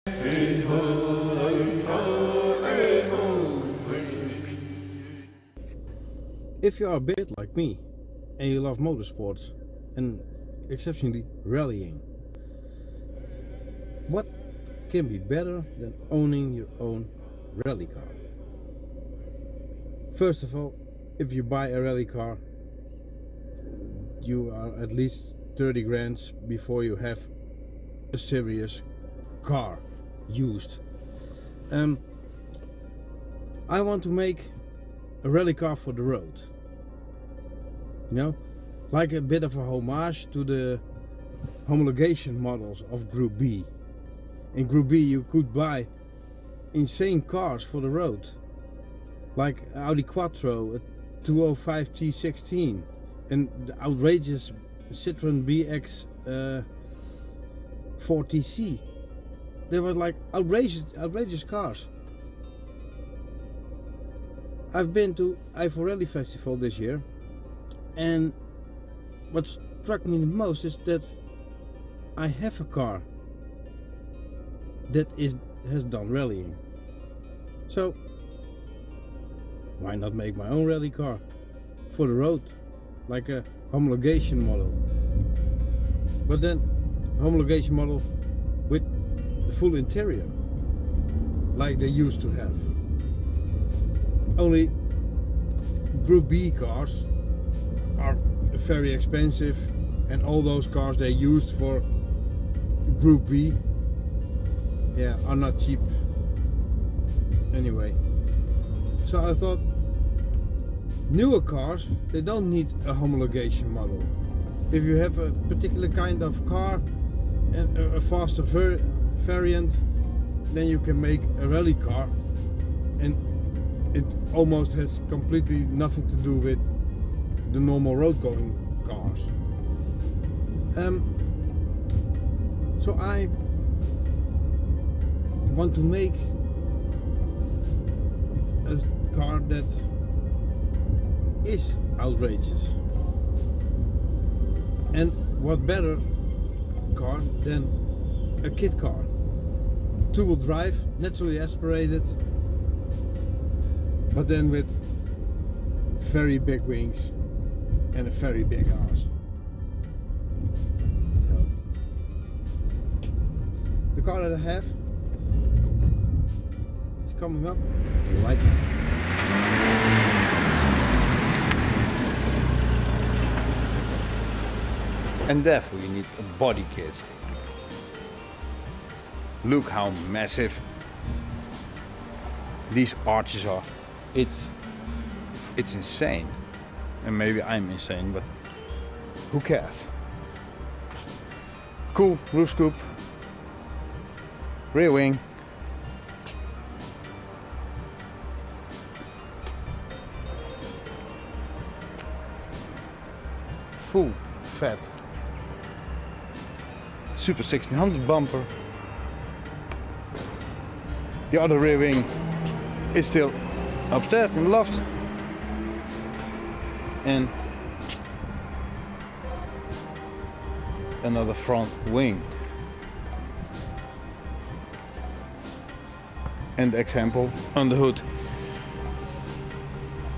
If you are a bit like me and you love motorsports and exceptionally rallying, what can be better than owning your own rally car? First of all, if you buy a rally car, you are at least 30 grand before you have a serious car used. I want to make a rally car for the road, you know, like a bit of a homage to the homologation models of Group B. In Group B you could buy insane cars for the road, like Audi Quattro, a 205 T16, and the outrageous Citroën BX 40C. They were like outrageous cars. I've been to Eifel Rally Festival this year, and what struck me the most is that I have a car that has done rallying. So why not make my own rally car for the road, like a homologation model? But then homologation model with the full interior, like they used to have. Only Group B cars are very expensive, and all those cars they used for Group B, yeah, are not cheap anyway. So I thought, newer cars, they don't need a homologation model. If you have a particular kind of car and a faster variant, then you can make a rally car, and it almost has completely nothing to do with the normal road going cars. So I want to make a car that is outrageous. And what better car than a kit car? Two-wheel drive, naturally aspirated, but then with very big wings and a very big arse. So, the car that I have is coming up right now. And therefore you need a body kit. Look how massive these arches are. It's insane. And maybe I'm insane, but who cares? Cool roof scoop, rear wing, full fat Super 1600 bumper. The other rear wing is still upstairs in the loft, and another front wing. And example on the hood.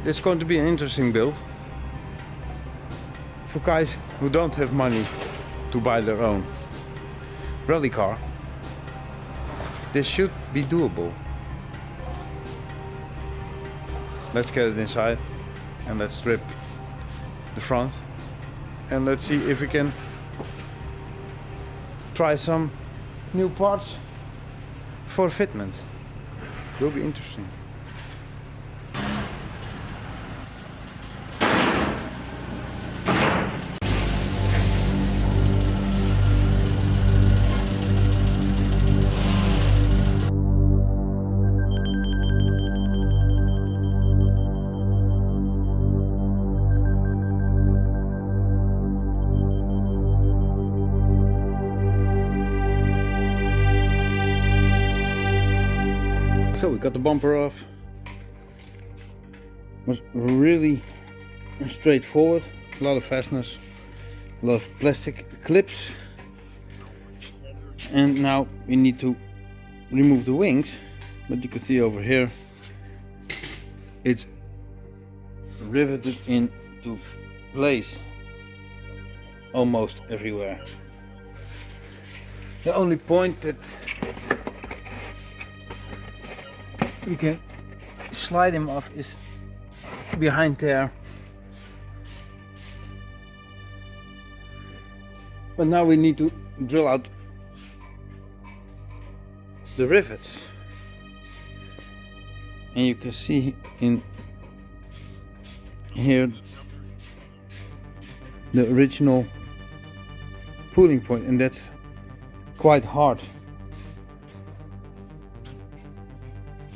This is going to be an interesting build for guys who don't have money to buy their own rally car. This should be doable. Let's get it inside and let's strip the front, and let's see if we can try some new parts for fitment. It will be interesting. So we got the bumper off. It was really straightforward. A lot of fasteners, a lot of plastic clips, and now we need to remove the wings, but you can see over here it's riveted into place almost everywhere. The only point that you can slide him off is behind there. But now we need to drill out the rivets. And you can see in here the original pulling point, and that's quite hard.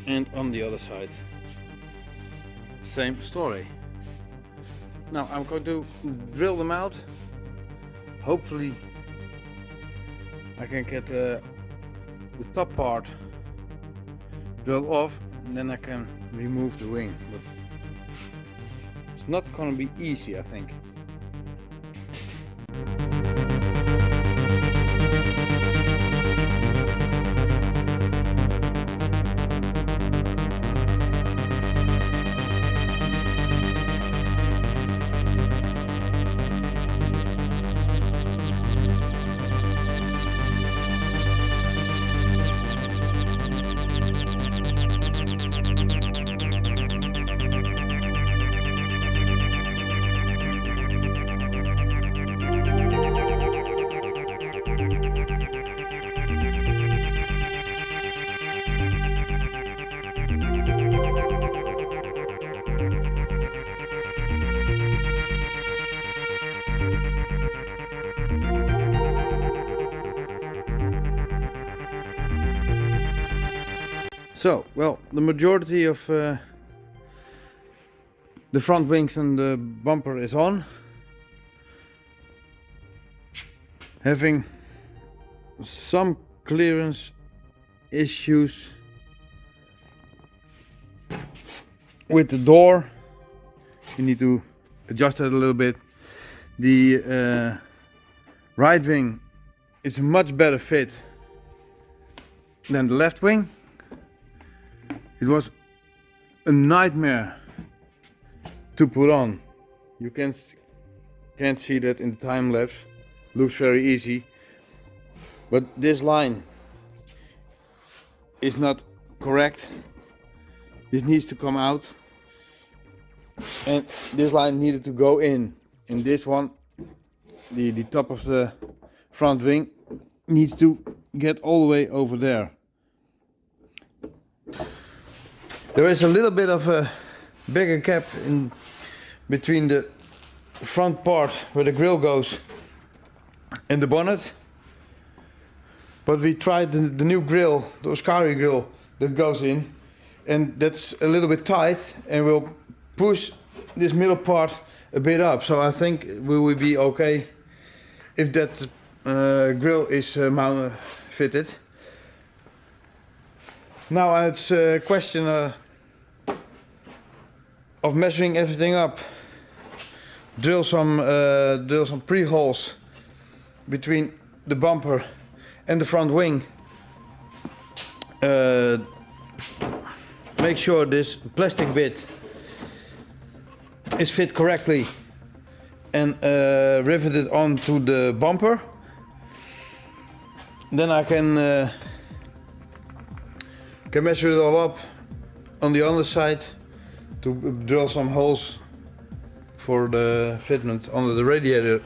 And on the other side, same story. Now I'm going to drill them out. Hopefully I can get the top part drilled off, and then I can remove the wing. But it's not going to be easy, I think. So, well, the majority of the front wings and the bumper is on. Having some clearance issues with the door. You need to adjust it a little bit. The right wing is a much better fit than the left wing. It was a nightmare to put on. You can't see that in the time lapse. Looks very easy, but this line is not correct. This needs to come out, and this line needed to go in. And this one, the top of the front wing, needs to get all the way over there. There is a little bit of a bigger gap in between the front part where the grill goes and the bonnet. But we tried the new grill, the Oscari grill that goes in, and that's a little bit tight, and will push this middle part a bit up. So I think we will be okay if that grill is fitted. Now it's a question of measuring everything up. Drill some pre-holes between the bumper and the front wing. Make sure this plastic bit is fit correctly and riveted onto the bumper. Then I can measure it all up on the other side to drill some holes for the fitment under the radiator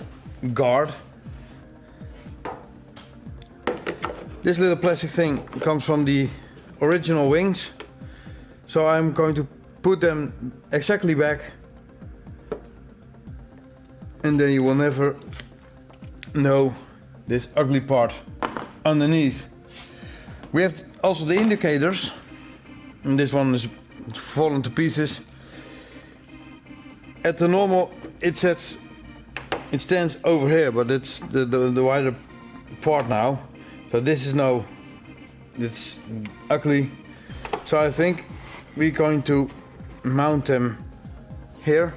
guard. This little plastic thing comes from the original wings, so I'm going to put them exactly back, and then you will never know this ugly part underneath. We have also the indicators, and this one is fallen to pieces. At the normal it stands over here, but it's the wider part now. So this is now, it's ugly. So I think we're going to mount them here.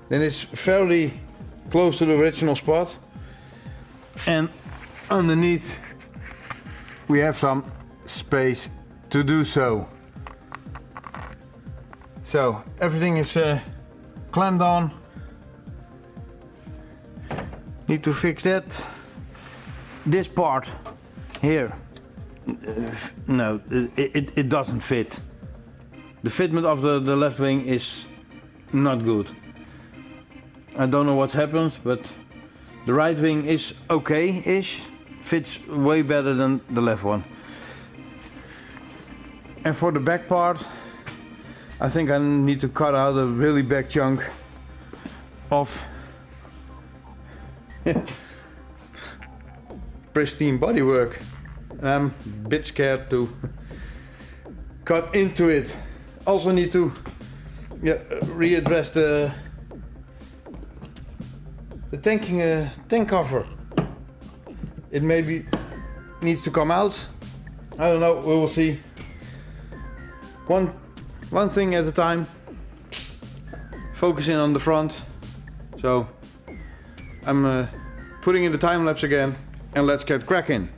Then it's fairly close to the original spot, and underneath we have some space to do so. So everything is clamped on. Need to fix that. This part here, no, it doesn't fit. The fitment of the left wing is not good. I don't know what happened, but the right wing is okay-ish. Fits way better than the left one. And for the back part, I think I need to cut out a really big chunk of pristine bodywork. I'm a bit scared to cut into it. Also need to readdress the tank cover. It maybe needs to come out. I don't know, we will see. One thing at a time. Focusing on the front. So I'm putting in the time lapse again and let's get cracking.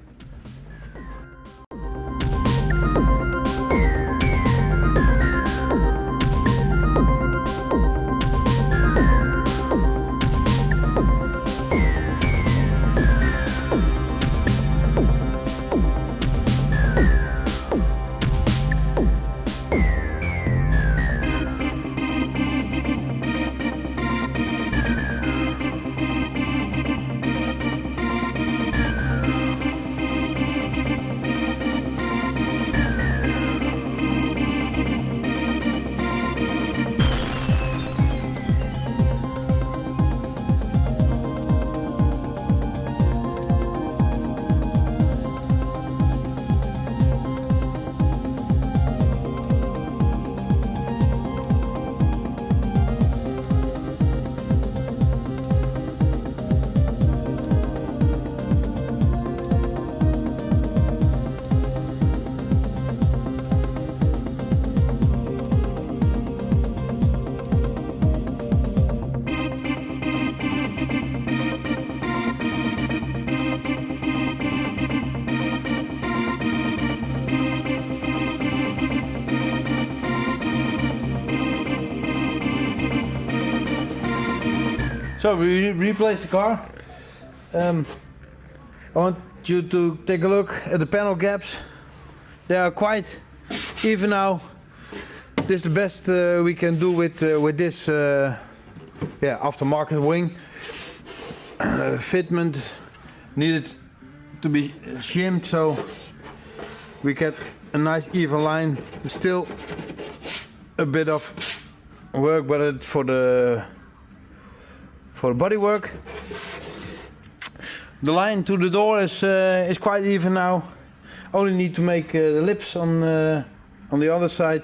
So we replaced the car. I want you to take a look at the panel gaps. They are quite even now. This is the best we can do with this aftermarket wing. Fitment needed to be shimmed so we get a nice even line. Still a bit of work, but it's for the body work. The line to the door is quite even now. Only need to make the lips on the other side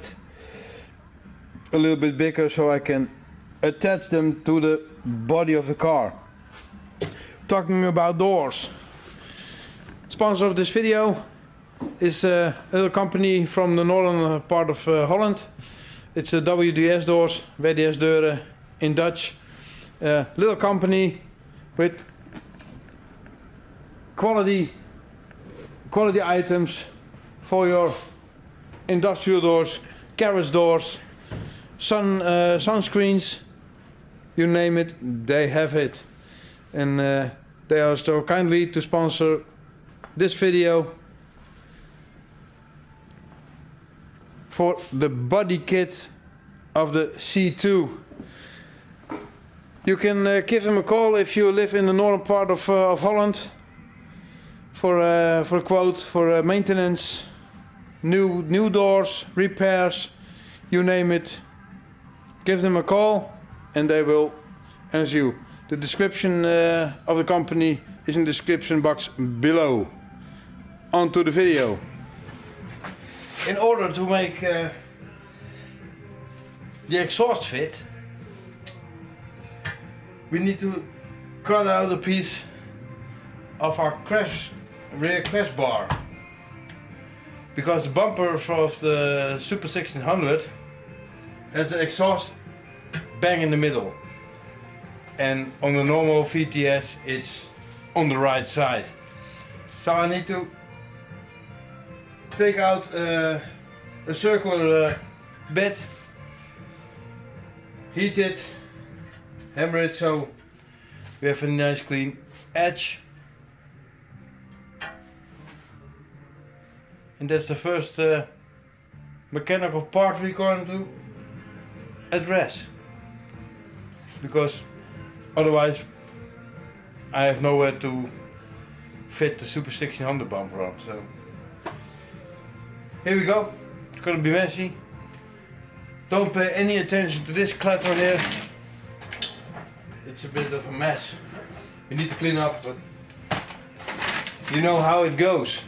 a little bit bigger so I can attach them to the body of the car. Talking about doors. Sponsor of this video is a little company from the northern part of Holland. It's the WDS doors, VTS deuren in Dutch. Little company with quality items for your industrial doors, carriage doors, sunscreens, you name it, they have it. And they are so kindly to sponsor this video for the body kit of the C2. You can give them a call if you live in the northern part of Holland for a quote for maintenance, new doors, repairs, you name it. Give them a call and they will answer you. The description of the company is in the description box below. On to the video. In order to make the exhaust fit, we need to cut out a piece of our rear crash bar, because the bumper of the Super 1600 has the exhaust bang in the middle, and on the normal VTS it's on the right side. So I need to take out a circular bed, heat it, hammer it so we have a nice clean edge. And that's the first mechanical part we're going to address, because otherwise I have nowhere to fit the Super 1600 bumper on. So here we go. It's gonna be messy. Don't pay any attention to this clutter here. It's a bit of a mess. We need to clean up, but you know how it goes.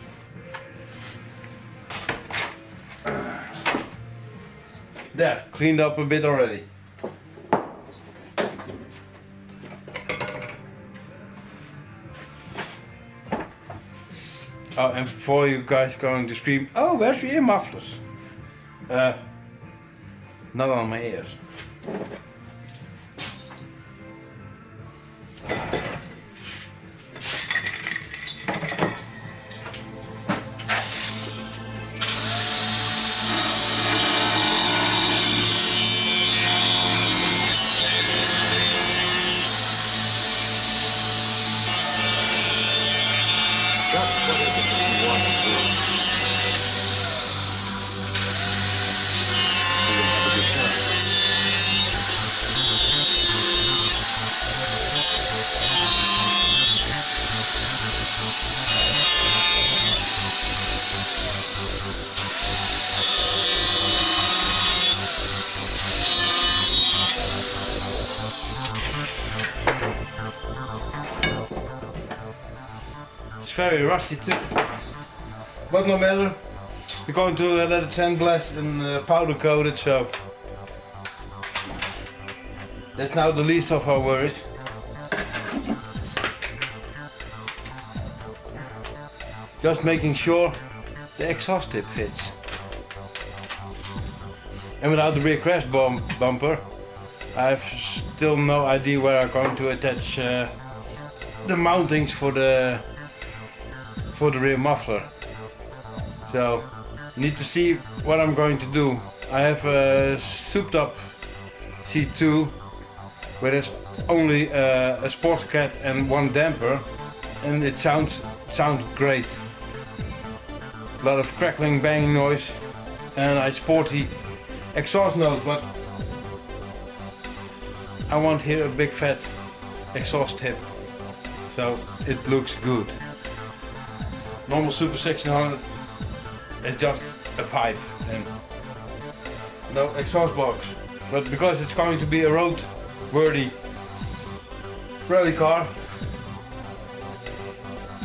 There, cleaned up a bit already. Oh, and before you guys going to scream, oh, where's your ear mufflers? Not on my ears. Very rusty too, but no matter, we're going to let it sandblast and powder coat it, so that's now the least of our worries. Just making sure the exhaust tip fits, and without the rear crash bumper I have still no idea where I'm going to attach the mountings for the rear muffler. So need to see what I'm going to do. I have a souped up C2 where there's only a sports cat and one damper, and it sounds great. A lot of crackling, banging noise, and a sporty exhaust note, but I want here a big fat exhaust tip so it looks good. Normal Super 1600 is just a pipe and no exhaust box. But because it's going to be a road-worthy rally car,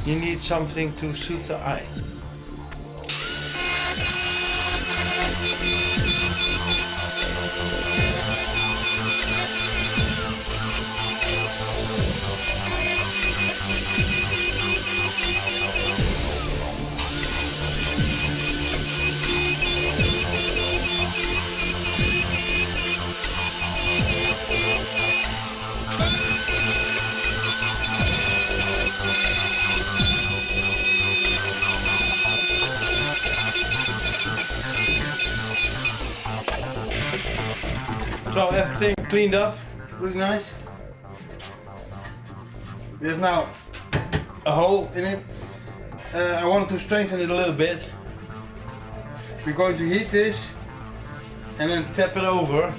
you need something to suit the eye. So everything cleaned up, really nice. We have now a hole in it. I want to strengthen it a little bit. We're going to heat this and then tap it over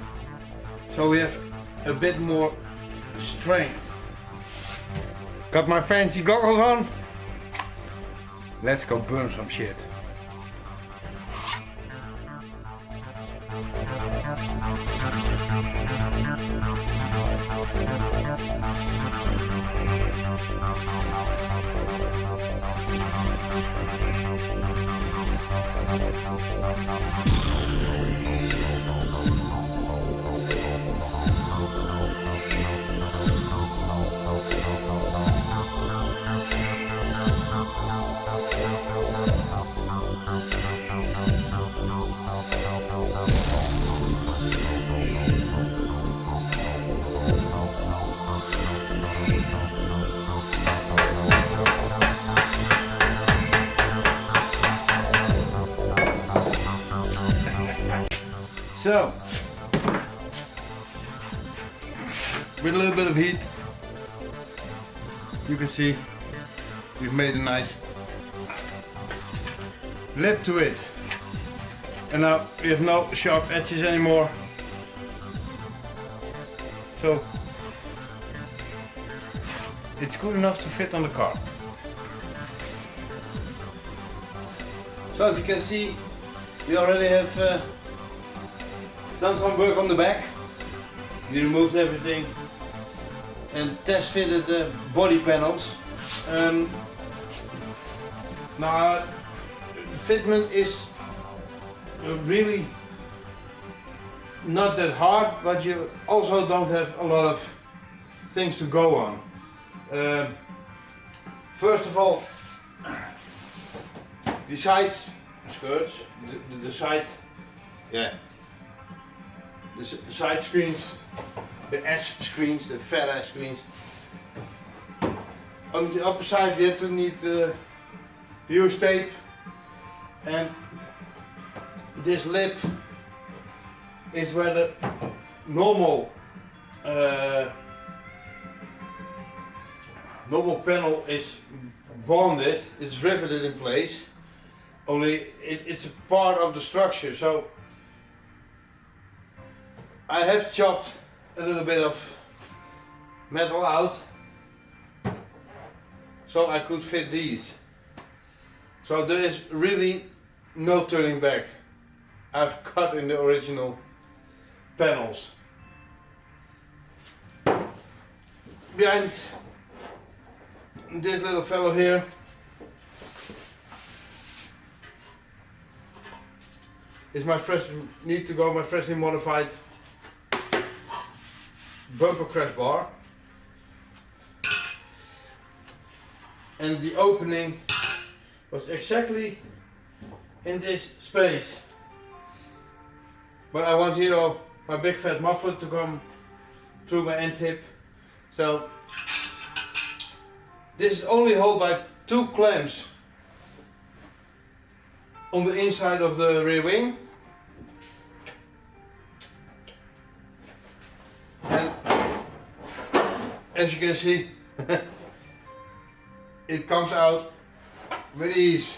so we have a bit more strength. Got my fancy goggles on. Let's go burn some shit. So, with a little bit of heat, you can see we've made a nice lip to it. And now we have no sharp edges anymore. So it's good enough to fit on the car. So if you can see, we already have done some work on the back. We removed everything and test fitted the body panels. Now the fitment is really not that hard, but you also don't have a lot of things to go on. First of all, the side skirts, the side, yeah, the side screens, the S screens, the fat ass screens. On the upper side you have to need use tape, and this lip is where the normal panel is bonded, it's riveted in place, only it's a part of the structure. So I have chopped a little bit of metal out so I could fit these. So there is really no turning back. I've cut in the original panels. Behind this little fellow here is my freshly modified bumper crash bar, and the opening was exactly in this space, but I want here my big fat muffler to come through my end tip. So this is only held by 2 clamps on the inside of the rear wing, and as you can see it comes out with ease.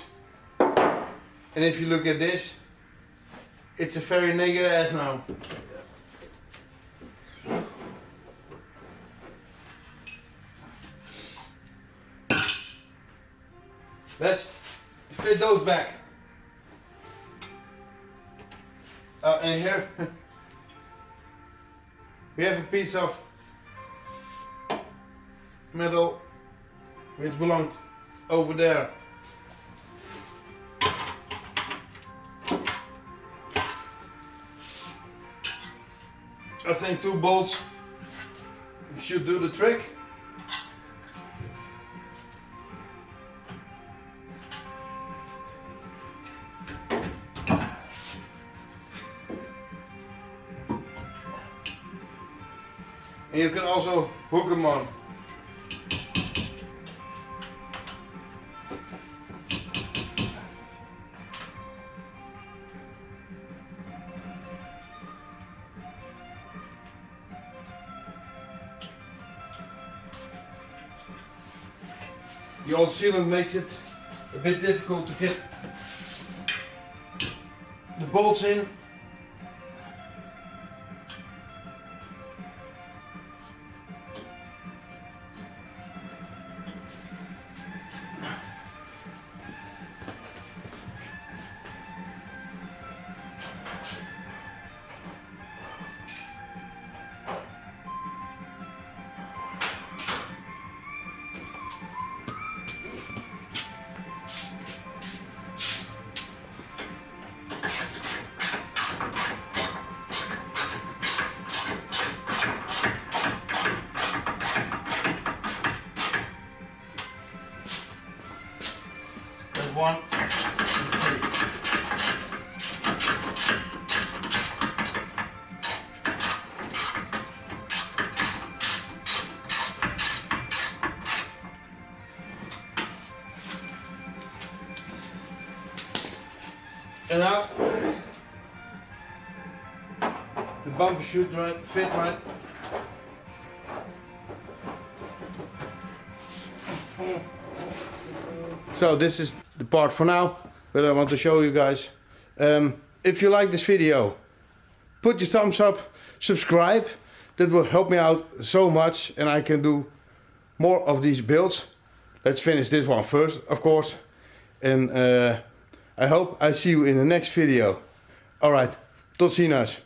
And if you look at this, it's a very naked ass now. Let's fit those back. And here we have a piece of metal which belonged over there. I think 2 bolts should do the trick. And you can also hook them on. The old sealant makes it a bit difficult to get the bolts in. There's 1, 2, 3. And now bumper should fit right. So this is the part for now that I want to show you guys. If you like this video, put your thumbs up, subscribe. That will help me out so much and I can do more of these builds. Let's finish this one first, of course. And I hope I see you in the next video. Alright, tot ziens.